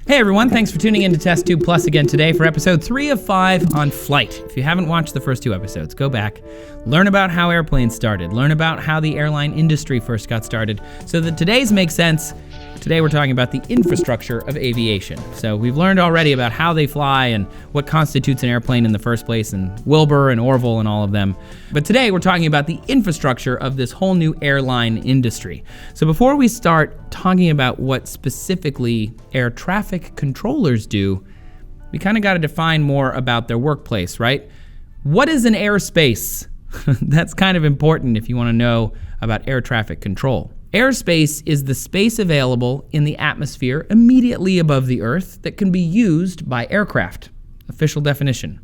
Hey everyone, thanks for tuning in to Test Tube Plus again today for episode 3 of 5 on flight. If you haven't watched the first 2 episodes, go back, learn about how airplanes started, learn about how the airline industry first got started, so that today's make sense. Today we're talking about the infrastructure of aviation. So we've learned already about how they fly and what constitutes an airplane in the first place, and Wilbur and Orville and all of them. But today we're talking about the infrastructure of this whole new airline industry. So before we start talking about what specifically air traffic controllers do, we kind of got to define more about their workplace, right? What is an airspace? That's kind of important if you want to know about air traffic control. Airspace is the space available in the atmosphere immediately above the Earth that can be used by aircraft. Official definition.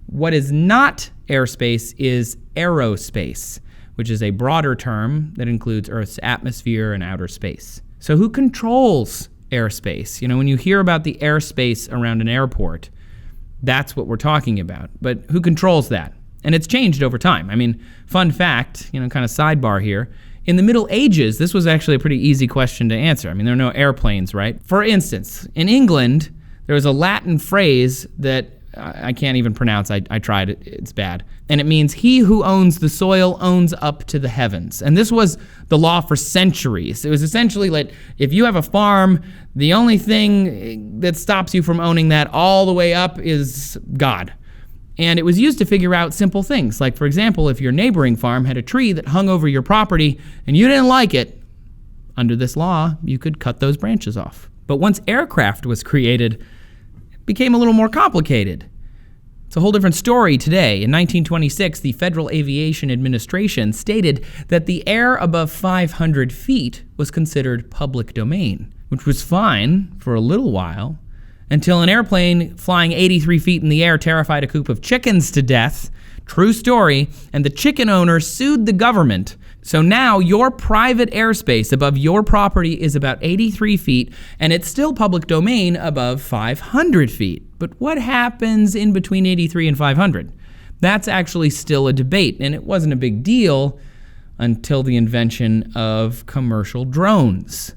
What is not airspace is aerospace, which is a broader term that includes Earth's atmosphere and outer space. So who controls airspace? You know, when you hear about the airspace around an airport, that's what we're talking about. But who controls that? And it's changed over time. I mean, fun fact, kind of sidebar here. In the Middle Ages, this was actually a pretty easy question to answer. I mean, there are no airplanes, right? For instance, in England, there was a Latin phrase that I can't even pronounce. I tried it. It's bad. And it means, he who owns the soil owns up to the heavens. And this was the law for centuries. It was essentially like, if you have a farm, the only thing that stops you from owning that all the way up is God. And it was used to figure out simple things. Like, for example, if your neighboring farm had a tree that hung over your property and you didn't like it, under this law, you could cut those branches off. But once aircraft was created, it became a little more complicated. It's a whole different story today. In 1926, the Federal Aviation Administration stated that the air above 500 feet was considered public domain, which was fine for a little while, until an airplane flying 83 feet in the air terrified a coop of chickens to death. True story. And the chicken owner sued the government. So now your private airspace above your property is about 83 feet, and it's still public domain above 500 feet. But what happens in between 83 and 500? That's actually still a debate, and it wasn't a big deal until the invention of commercial drones.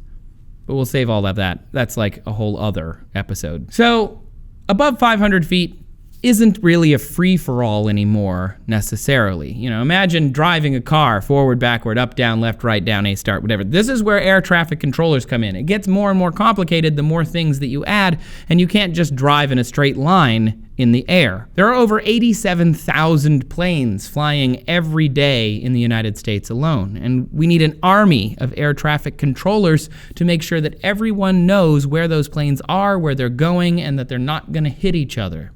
But we'll save all of that. That's like a whole other episode. So above 500 feet isn't really a free-for-all anymore necessarily. Imagine driving a car forward, backward, up, down, left, right, down, A, start, whatever. This is where air traffic controllers come in. It gets more and more complicated the more things that you add, and you can't just drive in a straight line in the air. There are over 87,000 planes flying every day in the United States alone, and we need an army of air traffic controllers to make sure that everyone knows where those planes are, where they're going, and that they're not going to hit each other.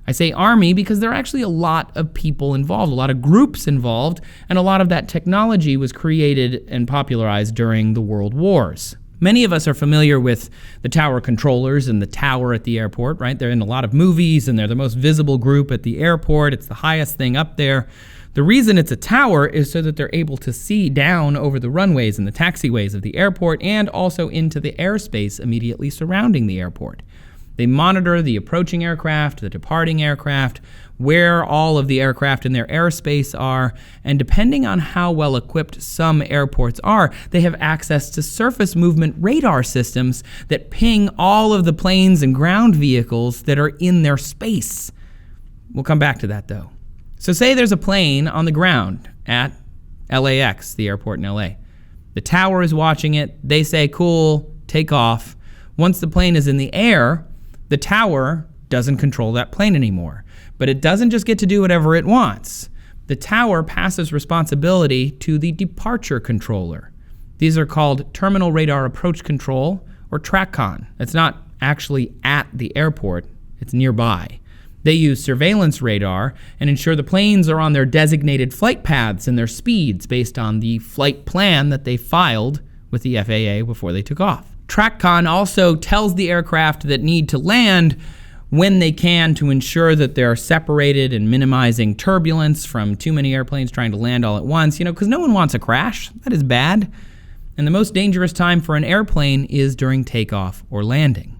I say army because there are actually a lot of people involved, a lot of groups involved, and a lot of that technology was created and popularized during the World Wars. Many of us are familiar with the tower controllers and the tower at the airport, right? They're in a lot of movies, and they're the most visible group at the airport. It's the highest thing up there. The reason it's a tower is so that they're able to see down over the runways and the taxiways of the airport, and also into the airspace immediately surrounding the airport. They monitor the approaching aircraft, the departing aircraft, where all of the aircraft in their airspace are, and depending on how well equipped some airports are, they have access to surface movement radar systems that ping all of the planes and ground vehicles that are in their space. We'll come back to that though. So say there's a plane on the ground at LAX, the airport in LA. The tower is watching it. They say, cool, take off. Once the plane is in the air, the tower doesn't control that plane anymore. But it doesn't just get to do whatever it wants. The tower passes responsibility to the departure controller. These are called Terminal Radar Approach Control, or TRACCON. It's not actually at the airport, it's nearby. They use surveillance radar and ensure the planes are on their designated flight paths and their speeds based on the flight plan that they filed with the FAA before they took off. TRACCON also tells the aircraft that need to land when they can to ensure that they're separated and minimizing turbulence from too many airplanes trying to land all at once, because no one wants a crash. That is bad. And the most dangerous time for an airplane is during takeoff or landing.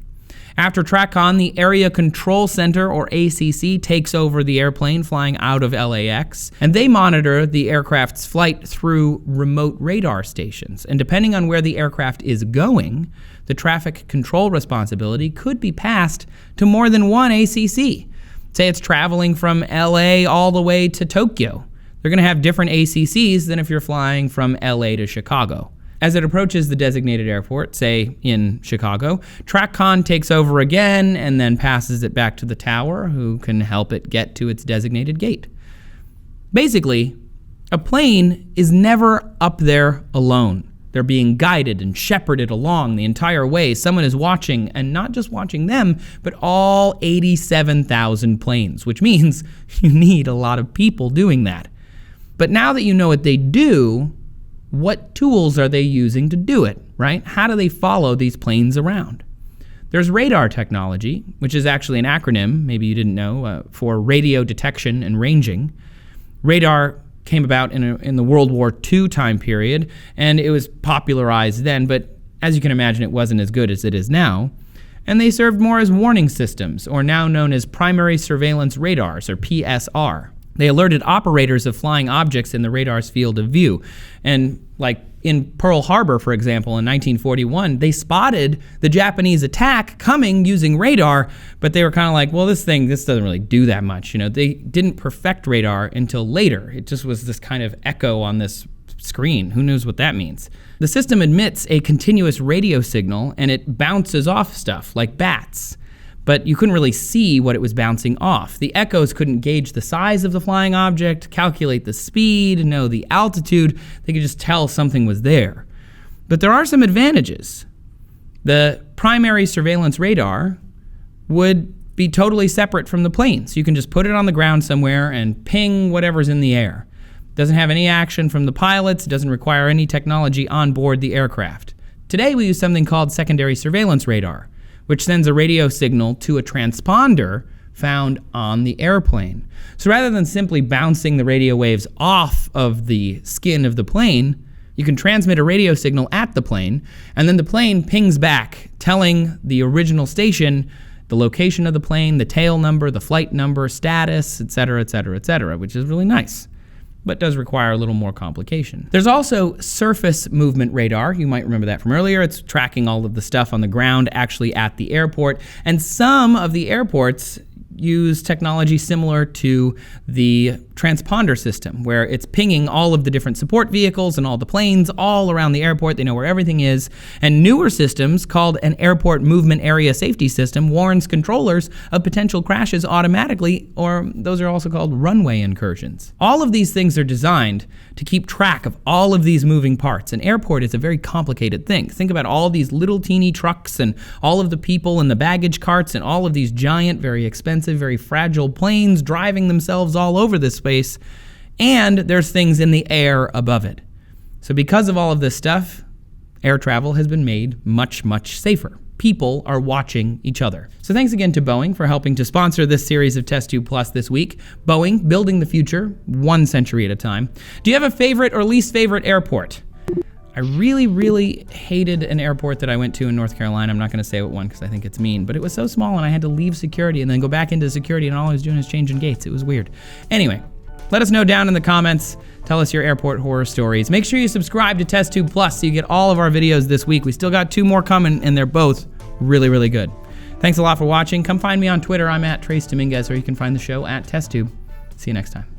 After TRACON, the Area Control Center, or ACC, takes over the airplane flying out of LAX, and they monitor the aircraft's flight through remote radar stations. And depending on where the aircraft is going, the traffic control responsibility could be passed to more than one ACC. Say it's traveling from LA all the way to Tokyo. They're going to have different ACCs than if you're flying from LA to Chicago. As it approaches the designated airport, say in Chicago, TRACON takes over again and then passes it back to the tower, who can help it get to its designated gate. Basically, a plane is never up there alone. They're being guided and shepherded along the entire way. Someone is watching, and not just watching them, but all 87,000 planes, which means you need a lot of people doing that. But now that you know what they do, what tools are they using to do it, right? How do they follow these planes around? There's radar technology, which is actually an acronym, maybe you didn't know, for radio detection and ranging. Radar came about in the World War II time period, and it was popularized then, but as you can imagine, it wasn't as good as it is now. And they served more as warning systems, or now known as primary surveillance radars, or PSR. They alerted operators of flying objects in the radar's field of view. And like in Pearl Harbor, for example, in 1941, they spotted the Japanese attack coming using radar, but they were kind of like, well, this doesn't really do that much. They didn't perfect radar until later. It just was this kind of echo on this screen. Who knows what that means? The system emits a continuous radio signal, and it bounces off stuff like bats. But you couldn't really see what it was bouncing off. The echoes couldn't gauge the size of the flying object, calculate the speed, know the altitude. They could just tell something was there. But there are some advantages. The primary surveillance radar would be totally separate from the plane. So you can just put it on the ground somewhere and ping whatever's in the air. It doesn't have any action from the pilots. It doesn't require any technology on board the aircraft. Today we use something called secondary surveillance radar, which sends a radio signal to a transponder found on the airplane. So rather than simply bouncing the radio waves off of the skin of the plane, you can transmit a radio signal at the plane, and then the plane pings back, telling the original station the location of the plane, the tail number, the flight number, status, etc., etc., etc., which is really nice, but does require a little more complication. There's also surface movement radar. You might remember that from earlier. It's tracking all of the stuff on the ground actually at the airport. And some of the airports use technology similar to the transponder system, where it's pinging all of the different support vehicles and all the planes all around the airport. They know where everything is. And newer systems, called an airport movement area safety system, warns controllers of potential crashes automatically, or those are also called runway incursions. All of these things are designed to keep track of all of these moving parts. An airport is a very complicated thing. Think about all these little teeny trucks and all of the people in the baggage carts and all of these giant, very expensive, very fragile planes driving themselves all over this space, and there's things in the air above it. So because of all of this stuff, air travel has been made much, much safer. People are watching each other. So thanks again to Boeing for helping to sponsor this series of Test Tube Plus this week. Boeing, building the future, 1 century at a time. Do you have a favorite or least favorite airport? I really, really hated an airport that I went to in North Carolina. I'm not going to say what one because I think it's mean, but it was so small and I had to leave security and then go back into security, and all I was doing is changing gates. It was weird. Anyway, let us know down in the comments. Tell us your airport horror stories. Make sure you subscribe to Test Tube Plus so you get all of our videos this week. We still got 2 more coming, and they're both really, really good. Thanks a lot for watching. Come find me on Twitter. I'm at Trace Dominguez, or you can find the show at Test Tube. See you next time.